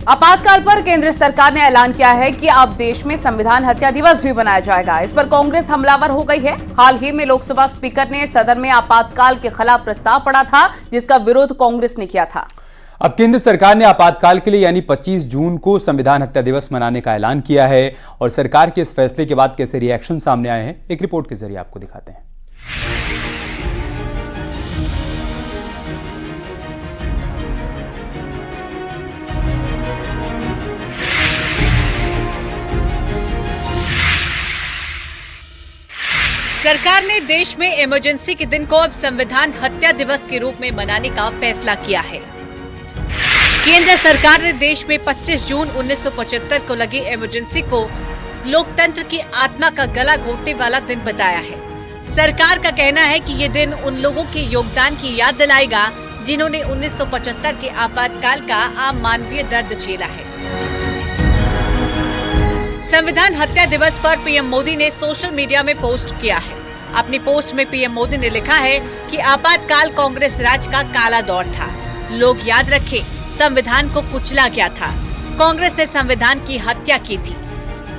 आपातकाल पर केंद्र सरकार ने ऐलान किया है कि अब देश में संविधान हत्या दिवस भी मनाया जाएगा। इस पर कांग्रेस हमलावर हो गई है। हाल ही में लोकसभा स्पीकर ने सदन में आपातकाल के खिलाफ प्रस्ताव पढ़ा था, जिसका विरोध कांग्रेस ने किया था। अब केंद्र सरकार ने आपातकाल के लिए यानी 25 जून को संविधान हत्या दिवस मनाने का ऐलान किया है और सरकार के इस फैसले के बाद कैसे रिएक्शन सामने आए हैं, एक रिपोर्ट के जरिए आपको दिखाते हैं। सरकार ने देश में इमरजेंसी के दिन को अब संविधान हत्या दिवस के रूप में मनाने का फैसला किया है। केंद्र सरकार ने देश में 25 जून 1975 को लगी इमरजेंसी को लोकतंत्र की आत्मा का गला घोटने वाला दिन बताया है। सरकार का कहना है कि ये दिन उन लोगों के योगदान की याद दिलाएगा जिन्होंने 1975 के आपातकाल का आम मानवीय दर्द झेला है। संविधान हत्या दिवस पर पीएम मोदी ने सोशल मीडिया में पोस्ट किया है। अपनी पोस्ट में पीएम मोदी ने लिखा है कि आपातकाल कांग्रेस राज का काला दौर था। लोग याद रखें, संविधान को कुचला गया था। कांग्रेस ने संविधान की हत्या की थी।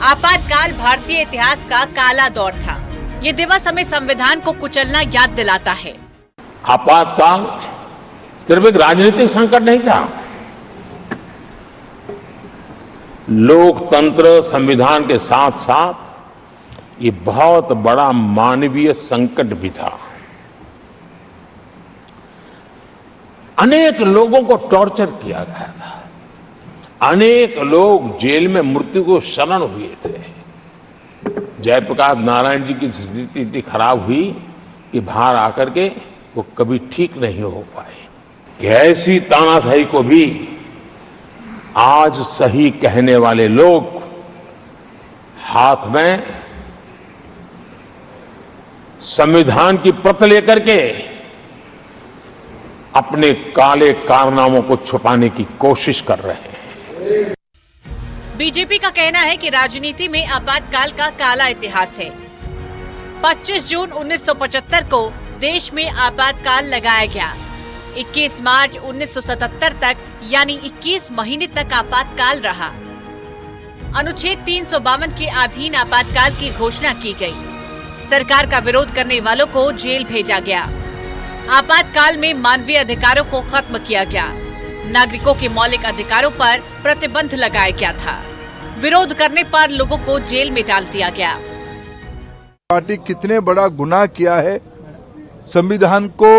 आपातकाल भारतीय इतिहास का काला दौर था। ये दिवस हमें संविधान को कुचलना याद दिलाता है। आपातकाल सिर्फ एक राजनीतिक संकट नहीं था, लोकतंत्र संविधान के साथ साथ ये बहुत बड़ा मानवीय संकट भी था। अनेक लोगों को टॉर्चर किया गया था। अनेक लोग जेल में मृत्यु को शरण हुए थे। जयप्रकाश नारायण जी की स्थिति इतनी खराब हुई कि बाहर आकर के वो कभी ठीक नहीं हो पाए। कि ऐसी तानाशाही को भी आज सही कहने वाले लोग हाथ में संविधान की प्रत लेकर के अपने काले कारनामों को छुपाने की कोशिश कर रहे हैं। बीजेपी का कहना है कि राजनीति में आपातकाल का काला इतिहास है। 25 जून 1975 को देश में आपातकाल लगाया गया। 21 मार्च 1977 तक यानी 21 महीने तक आपातकाल रहा। अनुच्छेद 352 के अधीन आपातकाल की घोषणा की गई। सरकार का विरोध करने वालों को जेल भेजा गया। आपातकाल में मानवीय अधिकारों को खत्म किया गया। नागरिकों के मौलिक अधिकारों पर प्रतिबंध लगाया गया था। विरोध करने पर लोगों को जेल में डाल दिया गया। पार्टी कितने बड़ा गुनाह किया है, संविधान को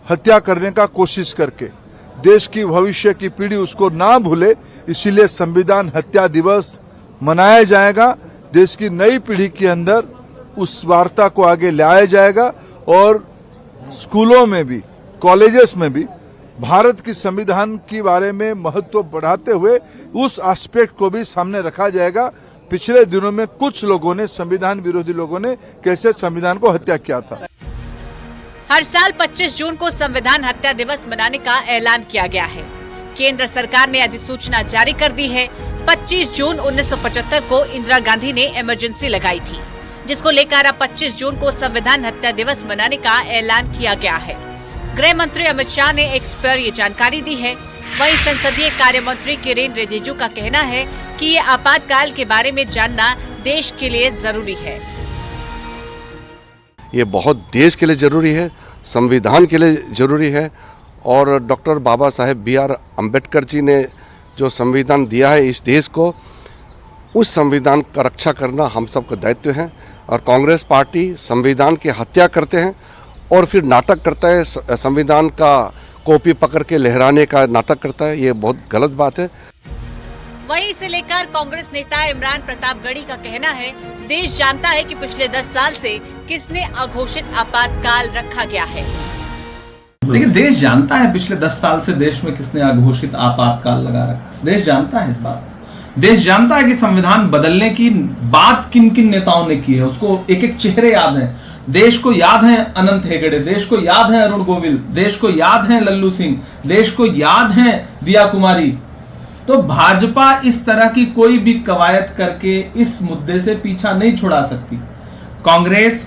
हत्या करने का कोशिश करके। देश की भविष्य की पीढ़ी उसको ना भूले, इसीलिए संविधान हत्या दिवस मनाया जाएगा। देश की नई पीढ़ी के अंदर उस वार्ता को आगे लाया जाएगा और स्कूलों में भी, कॉलेजेस में भी भारत की संविधान के बारे में महत्व बढ़ाते हुए उस एस्पेक्ट को भी सामने रखा जाएगा। पिछले दिनों में कुछ लोगों ने, संविधान विरोधी लोगों ने कैसे संविधान को हत्या किया था। हर साल 25 जून को संविधान हत्या दिवस मनाने का ऐलान किया गया है। केंद्र सरकार ने अधिसूचना जारी कर दी है। 25 जून 1975 को इंदिरा गांधी ने इमरजेंसी लगाई थी, जिसको लेकर अब 25 जून को संविधान हत्या दिवस मनाने का ऐलान किया गया है। गृह मंत्री अमित शाह ने एक्स पर ये जानकारी दी है। वहीं संसदीय कार्य मंत्री किरेन रिजिजू का कहना है कि ये आपातकाल के बारे में जानना देश के लिए जरूरी है। ये बहुत देश के लिए जरूरी है, संविधान के लिए जरूरी है। और डॉक्टर बाबा साहेब BR अम्बेडकर जी ने जो संविधान दिया है इस देश को, उस संविधान का रक्षा करना हम सबका दायित्व है। और कांग्रेस पार्टी संविधान की हत्या करते हैं और फिर नाटक करता है, संविधान का कॉपी पकड़ के लहराने का नाटक करता है। ये बहुत गलत बात है। वहीं इसे लेकर कांग्रेस नेता इमरान प्रतापगढ़ी का कहना है, देश जानता है कि पिछले 10 साल से किसने अघोषित आपातकाल रखा गया है। लेकिन देश जानता है पिछले 10 साल से देश में किसने अघोषित आपातकाल लगा रखा। देश जानता है इस बात। देश जानता है कि संविधान बदलने की बात किन किन नेताओं ने की है। उसको एक एक चेहरे याद हैं। देश को याद है अनंत हेगड़े, देश को याद है अरुण गोविल, देश को याद है लल्लू सिंह, देश को याद है दिया कुमारी। तो भाजपा इस तरह की कोई भी कवायद करके इस मुद्दे से पीछा नहीं छुड़ा सकती। कांग्रेस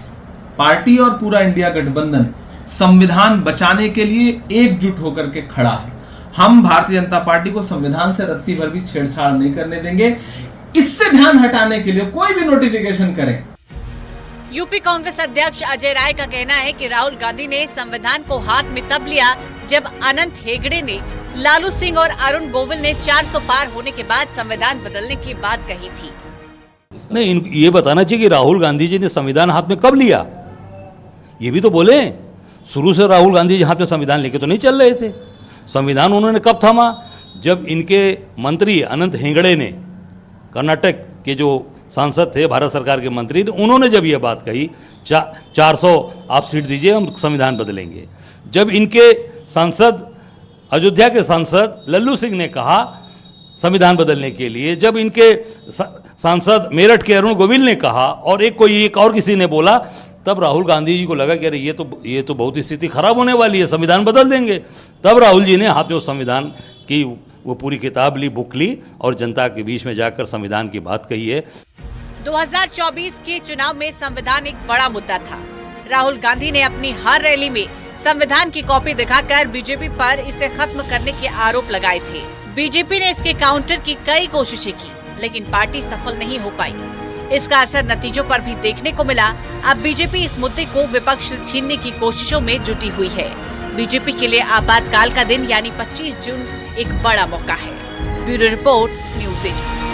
पार्टी और पूरा इंडिया गठबंधन संविधान बचाने के लिए एकजुट होकर के खड़ा है। हम भारतीय जनता पार्टी को संविधान से रत्ती भर भी छेड़छाड़ नहीं करने देंगे। इससे ध्यान हटाने के लिए कोई भी नोटिफिकेशन करें। यूपी कांग्रेस अध्यक्ष अजय राय का कहना है कि राहुल गांधी ने संविधान को हाथ में तब लिया जब अनंत हेगड़े ने लालू सिंह और अरुण गोविल ने 400 पार होने के बाद संविधान बदलने की बात कही थी। नहीं, ये बताना चाहिए कि राहुल गांधी जी ने संविधान हाथ में कब लिया, ये भी तो बोले। शुरू से राहुल गांधी जी हाथ में संविधान लेके तो नहीं चल रहे थे। संविधान उन्होंने कब थामा? जब इनके मंत्री अनंत हेगड़े ने, कर्नाटक के जो सांसद थे, भारत सरकार के मंत्री, उन्होंने जब ये बात कही 400 आप सीट दीजिए, हम संविधान बदलेंगे। जब इनके सांसद, अयोध्या के सांसद लल्लू सिंह ने कहा संविधान बदलने के लिए, जब इनके सांसद मेरठ के अरुण गोविल ने कहा और एक और किसी ने बोला, तब राहुल गांधी जी को लगा कि अरे ये तो बहुत स्थिति खराब होने वाली है, संविधान बदल देंगे। तब राहुल जी ने हाथ में उस संविधान की वो पूरी किताब ली, बुक ली और जनता के बीच में जाकर संविधान की बात कही है। 2024 के चुनाव में संविधान एक बड़ा मुद्दा था। राहुल गांधी ने अपनी हर रैली में संविधान की कॉपी दिखाकर बीजेपी पर इसे खत्म करने के आरोप लगाए थे। बीजेपी ने इसके काउंटर की कई कोशिशें की, लेकिन पार्टी सफल नहीं हो पाई। इसका असर नतीजों पर भी देखने को मिला। अब बीजेपी इस मुद्दे को विपक्ष से छीनने की कोशिशों में जुटी हुई है। बीजेपी के लिए आपातकाल का दिन यानी 25 जून एक बड़ा मौका है। Bureau report, news 18।